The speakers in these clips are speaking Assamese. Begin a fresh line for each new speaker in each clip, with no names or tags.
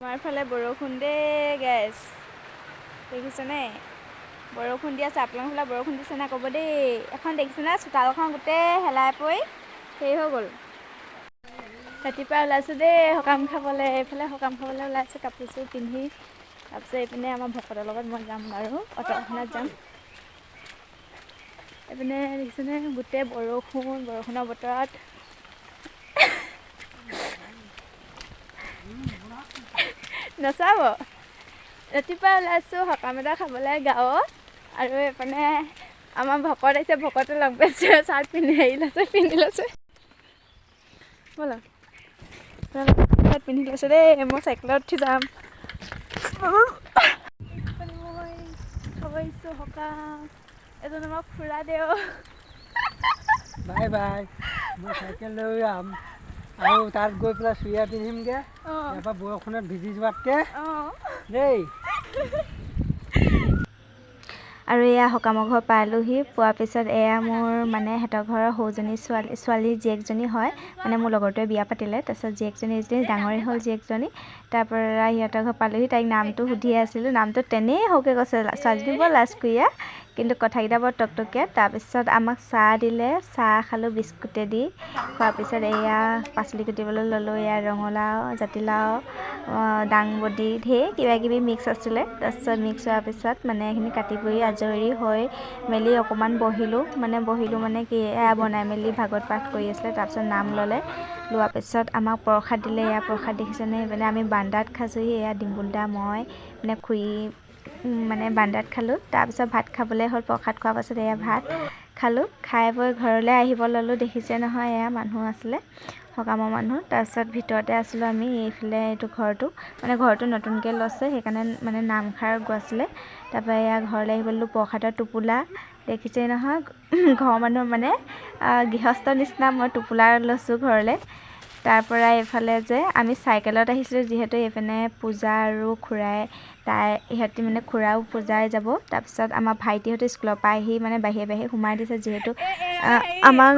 আমাৰ ফালে বৰষুণ দেই গাইছ, দেখিছেনে? বৰষুণ দি আছে। আপোনালোকৰ ফালে বৰষুণ দিছে নাই ক'ব দেই। এখন দেখিছেনে চোতালখন গোটেই হেলাই পৰি হেৰি হৈ গ'ল। ৰাতিপুৱা ওলাইছোঁ দেই সকাম খাবলৈ। এইফালে সকাম খাবলৈ ওলাইছোঁ কাপোৰযোৰ পিন্ধি। তাৰপিছত এইপিনে আমাৰ ভকতৰ লগত মই যাম বাৰু, অট'খনত যাম। এইপিনে দেখিছেনে গোটেই বৰষুণৰ বতৰত নচাব। ৰাতিপুৱা ওলাইছোঁ সকাম এটা খাবলৈ গাঁৱত, আৰু এইপিনে আমাৰ ভকত আহিছে। ভকতে লগ পাইছে, চাৰ্ট পিন্ধি লৈছে ব'লা পিন্ধি লৈছে দেই। মই চাইকেলত উঠি যাম। মই খাব আহিছোঁ সকাম। এজন আমাৰ খুৰা দেও।
Bye bye. মই চাইকেল লৈ যাম আৰু তাত গৈ পেলাই চুৰিয়া পিন্ধিমগৈ। ইয়াৰ পৰা বৰষুণত ভিজি যোৱাতকৈ দেই।
আৰু এয়া সকামৰ ঘৰ পালোহি। পোৱাৰ পিছত এয়া মোৰ মানে সিহঁতৰ ঘৰৰ সৰুজনী ছোৱালী জীয়েকজনী হয়, মানে মোৰ লগৰটোৱে বিয়া পাতিলে। তাৰপিছত জীয়েকজনী ডাঙৰেই হ'ল জীয়েকজনী। তাৰপৰা সিহঁতৰ ঘৰ পালোহি। তাইক নামটো সুধি আছিলোঁ, নামটো তেনেই সৰুকৈ কৈছে। ছোৱালীজনী বৰ লাজকুৰীয়া, কিন্তু কথাকেইটা বৰ টকটকীয়া। তাৰপিছত আমাক চাহ দিলে, চাহ খালোঁ বিস্কুটেদি। খোৱাৰ পিছত এয়া পাচলি কুটিবলৈ ল'লোঁ। এয়া ৰঙালাও, জাতিলাও, দাংবডি, ঢেৰ কিবাকিবি মিক্স আছিলে। তাৰপিছত মিক্স হোৱাৰ পিছত মানে এইখিনি কাটি কৰি আজৰি হৈ মেলি অকণমান বহিলোঁ মানে কি এয়া বনাই মেলি ভাগৱত পাঠ কৰি আছিলে। তাৰপিছত নাম ল'লে। লোৱাৰ পিছত আমাক প্ৰসাদ দিলে। এয়া প্ৰসাদ দেখিছেনে? মানে আমি বান্দাত খাইছোঁহি। এয়া ডিম্পুল দা, মই মানে খুৰী মানে বান্দাত খালোঁ। তাৰপিছত ভাত খাবলৈ হ'ল। প্ৰসাদ খোৱাৰ পাছত এয়া ভাত খালোঁ। খাই বৈ ঘৰলৈ আহিব ল'লোঁ। দেখিছে নহয় এয়া মানুহ আছিলে, সকামৰ মানুহ। তাৰপিছত ভিতৰতে আছিলোঁ আমি। এইফালে এইটো ঘৰটো নতুনকৈ লৈছে, সেইকাৰণে মানে নামষাৰ গোৱাইছিলে। তাৰপৰা এয়া ঘৰলৈ আহিব ল'লোঁ। প্ৰসাদৰ টোপোলা দেখিছেই নহয়, ঘৰৰ মানুহ মানে গৃহস্থৰ নিচিনা মই টোপোলা লৈছোঁ ঘৰলৈ। তাৰপৰা এইফালে যে আমি চাইকেলত আহিছিলোঁ, যিহেতু এইপিনে পূজা আৰু ইহঁতি মানে খুৰাও পূজাই যাব। তাৰপিছত আমাৰ ভাইটিহঁতে স্কুলৰ পৰা আহি মানে বাহিৰে সোমাই দিছে, যিহেতু আমাৰ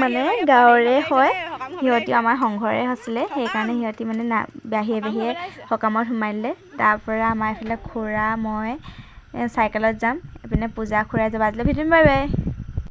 মানে গাঁৱৰে হয়। সিহঁতি আমাৰ সংঘৰে আছিলে, সেইকাৰণে সিহঁতি মানে বাহিৰে সকামত সোমাই দিলে। তাৰপৰা আমাৰ এইফালে খুৰা, মই চাইকেলত যাম। এইপিনে পূজা খুৰাই যাব। আজিলৈ ভিতৰত বাই বাই।